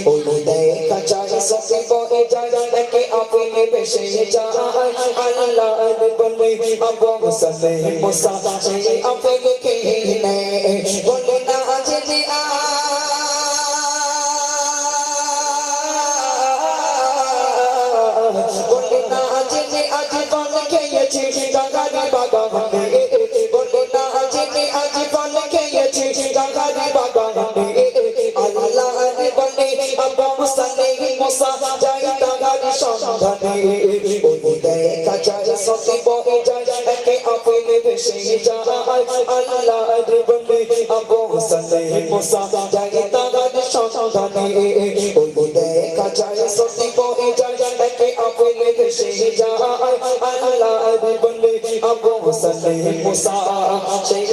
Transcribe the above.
ওই দেখা যায় সত্যি বলে যায় একে আপনি বেশে যায় আল্লাহর বন্দে আবু সালে মুসা সেই আপনি কে নে বলে না যে বলে না যে আজ বল খেয়েছি গাগারি বাগানে বলে না যে আজ বল খেয়েছি গাগারি বাগানে আল্লাহর বন্দে আবু সালে মুসা যাই গাগারি সন্ধানে ওই দেখা যায় সত্যি বলে যায় একে আপনি বেশে যায় আল্লাহর বন্দে আবু সালে মুসা যাই গাগারি সন্ধানে ওই দেখা যায় সত্যি বলে যায় একে আপনি বেশে যায় আল্লাহর বন্দে আবু সালে মুসা সেই